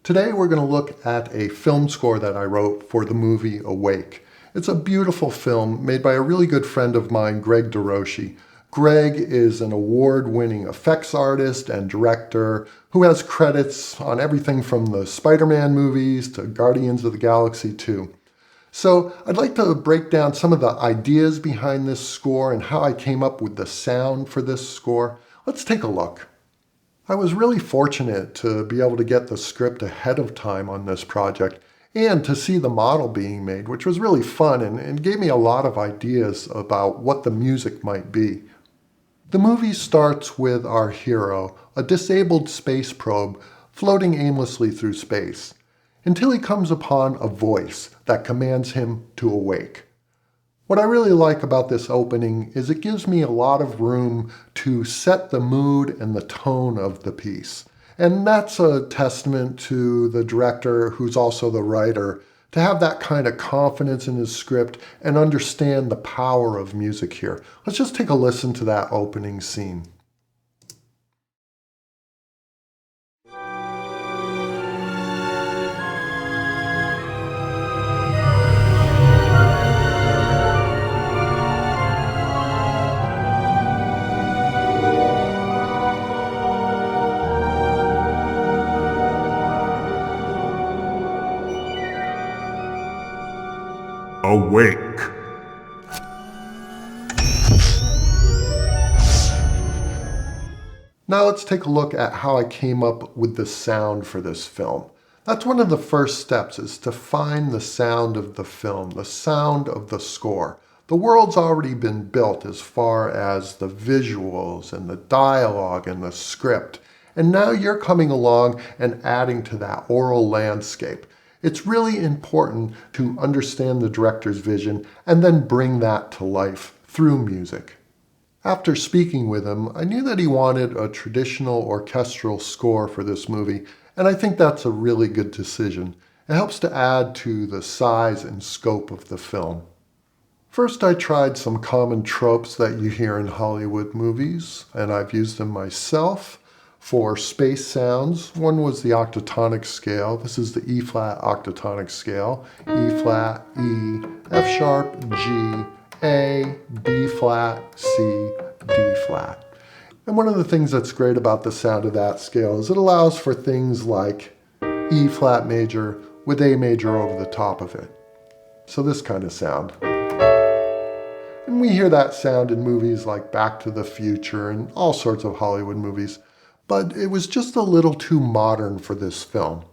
Today we're going to look at a film score that I wrote for the movie Awake. It's a beautiful film made by a really good friend of mine, Greg DeRoshi. Greg is an award-winning effects artist and director who has credits on everything from the Spider-Man movies to Guardians of the Galaxy 2. So I'd like to break down some of the ideas behind this score and how I came up with the sound for this score. Let's take a look. I was really fortunate to be able to get the script ahead of time on this project and to see the model being made, which was really fun and gave me a lot of ideas about what the music might be. The movie starts with our hero, a disabled space probe, floating aimlessly through space, until he comes upon a voice that commands him to awake. What I really like about this opening is it gives me a lot of room to set the mood and the tone of the piece. And that's a testament to the director, who's also the writer, to have that kind of confidence in his script and understand the power of music here. Let's just take a listen to that opening scene. Awake. Now let's take a look at how I came up with the sound for this film. That's one of the first steps, is to find the sound of the film, the sound of the score. The world's already been built as far as the visuals and the dialogue and the script. And now you're coming along and adding to that oral landscape. It's really important to understand the director's vision and then bring that to life through music. After speaking with him, I knew that he wanted a traditional orchestral score for this movie, and I think that's a really good decision. It helps to add to the size and scope of the film. First, I tried some common tropes that you hear in Hollywood movies, and I've used them myself. For space sounds, one was the octatonic scale. This is the E-flat octatonic scale. E-flat, E, F-sharp, G, A, B-flat, C, D-flat. And one of the things that's great about the sound of that scale is it allows for things like E-flat major with A major over the top of it. So this kind of sound. And we hear that sound in movies like Back to the Future and all sorts of Hollywood movies. But it was just a little too modern for this film.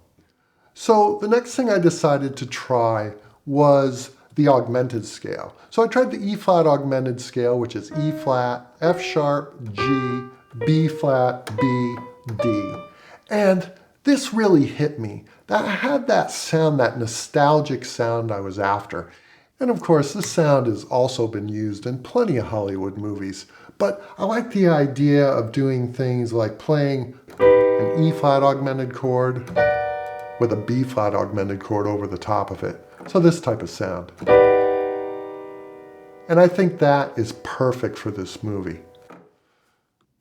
So the next thing I decided to try was the augmented scale. So I tried the E-flat augmented scale, which is E-flat, F-sharp, G, B-flat, B, D. And this really hit me. That had that sound, that nostalgic sound I was after. And of course, this sound has also been used in plenty of Hollywood movies. But I like the idea of doing things like playing an E-flat augmented chord with a B-flat augmented chord over the top of it. So this type of sound. And I think that is perfect for this movie.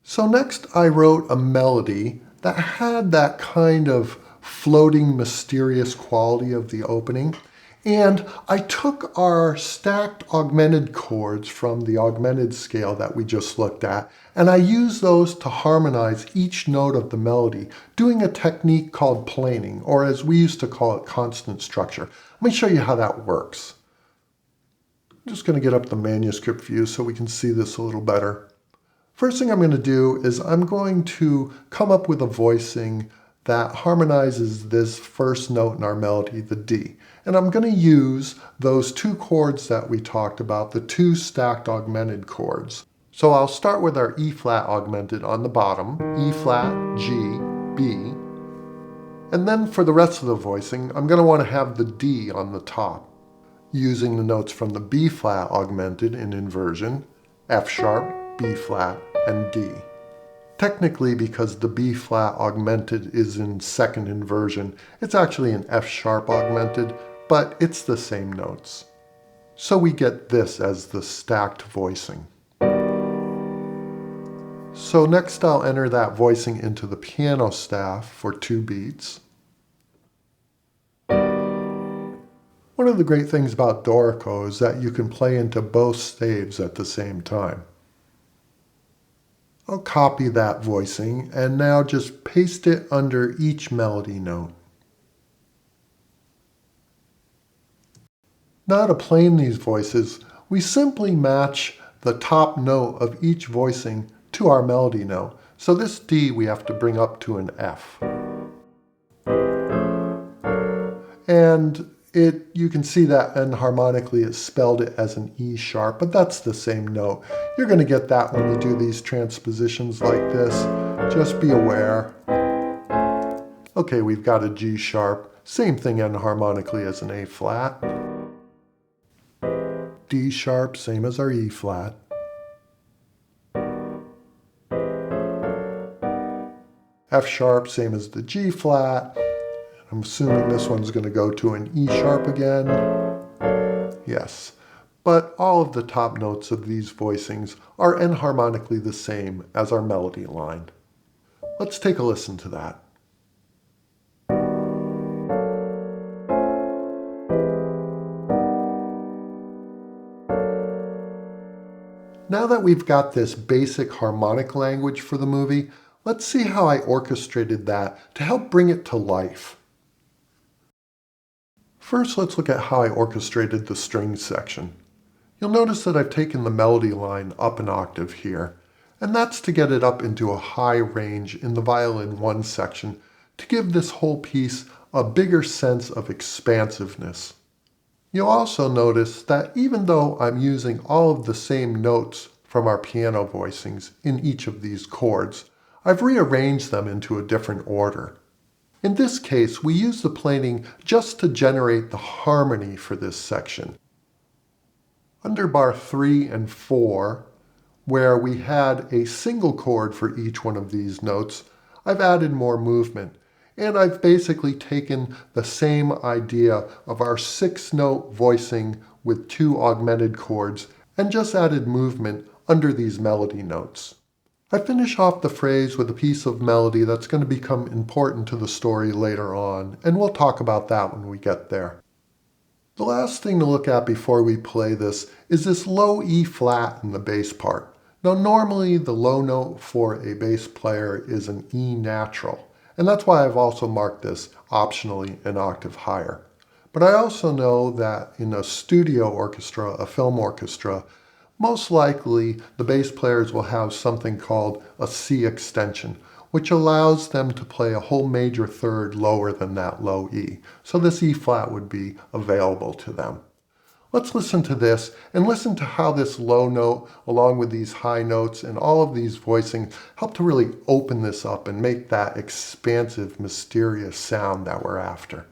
So next I wrote a melody that had that kind of floating, mysterious quality of the opening. And I took our stacked augmented chords from the augmented scale that we just looked at, and I used those to harmonize each note of the melody, doing a technique called planing, or as we used to call it, constant structure. Let me show you how that works. I'm just going to get up the manuscript view so we can see this a little better. First thing I'm going to do is I'm going to come up with a voicing that harmonizes this first note in our melody, the D. And I'm going to use those two chords that we talked about, the two stacked augmented chords. So I'll start with our E-flat augmented on the bottom, E-flat, G, B. And then for the rest of the voicing, I'm going to want to have the D on the top, using the notes from the B-flat augmented in inversion, F-sharp, B-flat, and D. Technically, because the B-flat augmented is in second inversion, it's actually an F-sharp augmented, but it's the same notes. So we get this as the stacked voicing. So next I'll enter that voicing into the piano staff for 2 beats. One of the great things about Dorico is that you can play into both staves at the same time. I'll copy that voicing and now just paste it under each melody note. Now to plane these voices, we simply match the top note of each voicing to our melody note. So this D we have to bring up to an F. And you can see that enharmonically it spelled it as an E sharp, but that's the same note. You're going to get that when you do these transpositions like this. Just be aware. Okay, we've got a G sharp. Same thing enharmonically as an A flat. D sharp, same as our E flat. F sharp, same as the G flat. I'm assuming this one's going to go to an E sharp again. Yes, but all of the top notes of these voicings are enharmonically the same as our melody line. Let's take a listen to that. Now that we've got this basic harmonic language for the movie, let's see how I orchestrated that to help bring it to life. First, let's look at how I orchestrated the strings section. You'll notice that I've taken the melody line up an octave here, and that's to get it up into a high range in the violin 1 section to give this whole piece a bigger sense of expansiveness. You'll also notice that even though I'm using all of the same notes from our piano voicings in each of these chords, I've rearranged them into a different order. In this case, we use the planing just to generate the harmony for this section. Under bar 3 and 4, where we had a single chord for each one of these notes, I've added more movement. And I've basically taken the same idea of our 6-note voicing with 2 augmented chords and just added movement under these melody notes. I finish off the phrase with a piece of melody that's going to become important to the story later on, and we'll talk about that when we get there. The last thing to look at before we play this is this low E flat in the bass part. Now normally the low note for a bass player is an E natural. And that's why I've also marked this optionally an octave higher. But I also know that in a studio orchestra, a film orchestra, most likely the bass players will have something called a C extension, which allows them to play a whole major third lower than that low E. So this E flat would be available to them. Let's listen to this and listen to how this low note, along with these high notes and all of these voicings, help to really open this up and make that expansive, mysterious sound that we're after.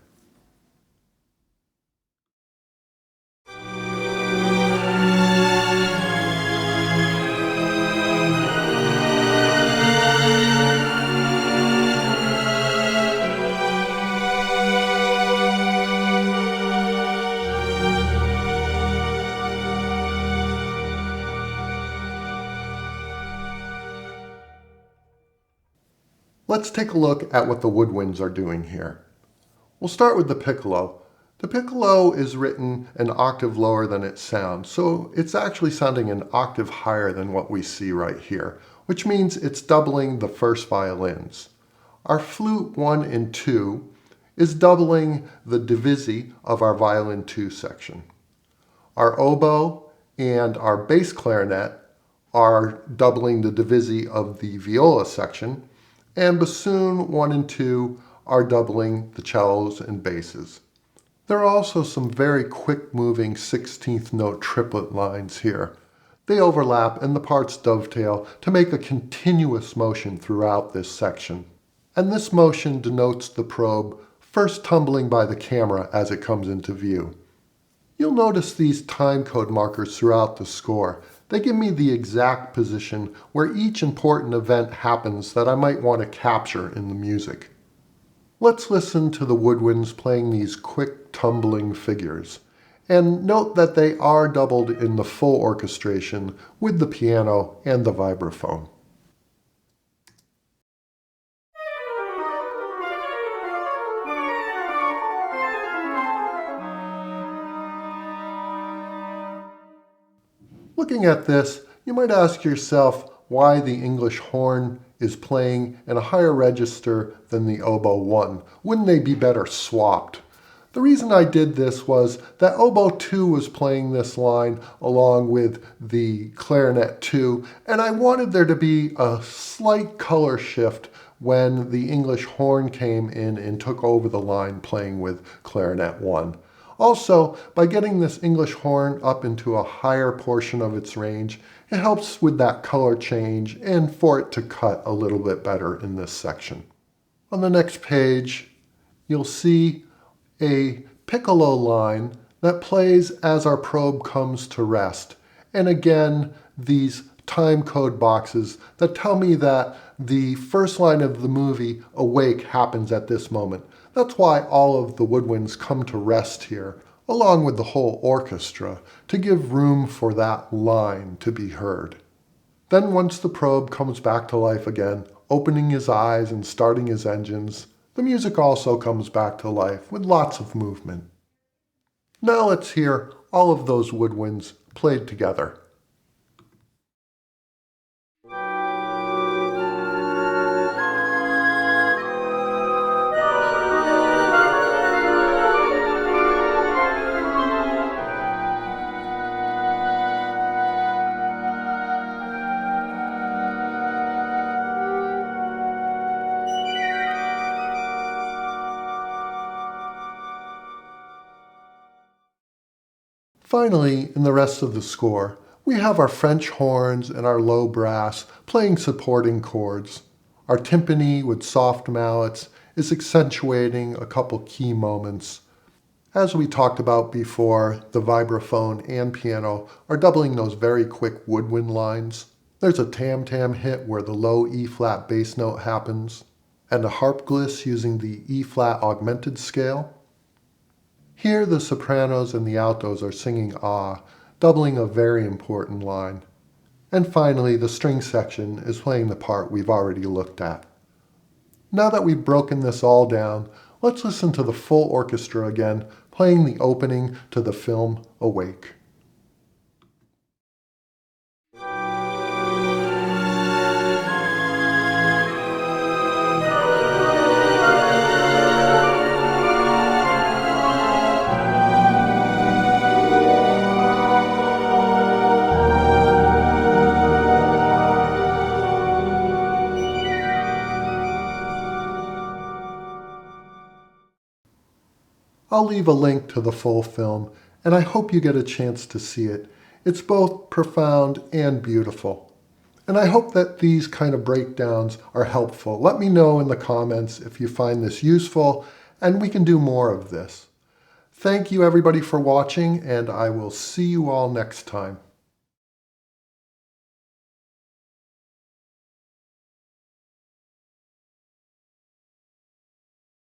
Let's take a look at what the Woodwinds are doing here. We'll start with the piccolo. The piccolo is written an octave lower than it sounds, so it's actually sounding an octave higher than what we see right here, which means it's doubling the first violins. Our flute 1 and 2 is doubling the divisi of our violin 2 section. Our oboe and our bass clarinet are doubling the divisi of the viola section, and bassoon 1 and 2 are doubling the cellos and basses. There are also some very quick-moving 16th note triplet lines here. They overlap and the parts dovetail to make a continuous motion throughout this section. And this motion denotes the probe first tumbling by the camera as it comes into view. You'll notice these time code markers throughout the score. They give me the exact position where each important event happens that I might want to capture in the music. Let's listen to the Woodwinds playing these quick tumbling figures. And note that they are doubled in the full orchestration with the piano and the vibraphone. Looking at this, you might ask yourself why the English horn is playing in a higher register than the oboe 1. Wouldn't they be better swapped? The reason I did this was that oboe 2 was playing this line along with the clarinet 2, and I wanted there to be a slight color shift when the English horn came in and took over the line playing with clarinet 1. Also, by getting this English horn up into a higher portion of its range, it helps with that color change and for it to cut a little bit better in this section. On the next page, you'll see a piccolo line that plays as our probe comes to rest. And again, these time code boxes that tell me that the first line of the movie, Awake, happens at this moment. That's why all of the woodwinds come to rest here, along with the whole orchestra, to give room for that line to be heard. Then once the probe comes back to life again, opening his eyes and starting his engines, the music also comes back to life with lots of movement. Now let's hear all of those woodwinds played together. Finally, in the rest of the score, we have our French horns and our low brass playing supporting chords. Our timpani with soft mallets is accentuating a couple key moments. As we talked about before, the vibraphone and piano are doubling those very quick woodwind lines. There's a tam-tam hit where the low E-flat bass note happens, and a harp gliss using the E-flat augmented scale. Here the sopranos and the altos are singing ah, doubling a very important line. And finally, the string section is playing the part we've already looked at. Now that we've broken this all down, let's listen to the full orchestra again, playing the opening to the film Awake. I'll leave a link to the full film, and I hope you get a chance to see it. It's both profound and beautiful. And I hope that these kind of breakdowns are helpful. Let me know in the comments if you find this useful, and we can do more of this. Thank you everybody for watching, and I will see you all next time.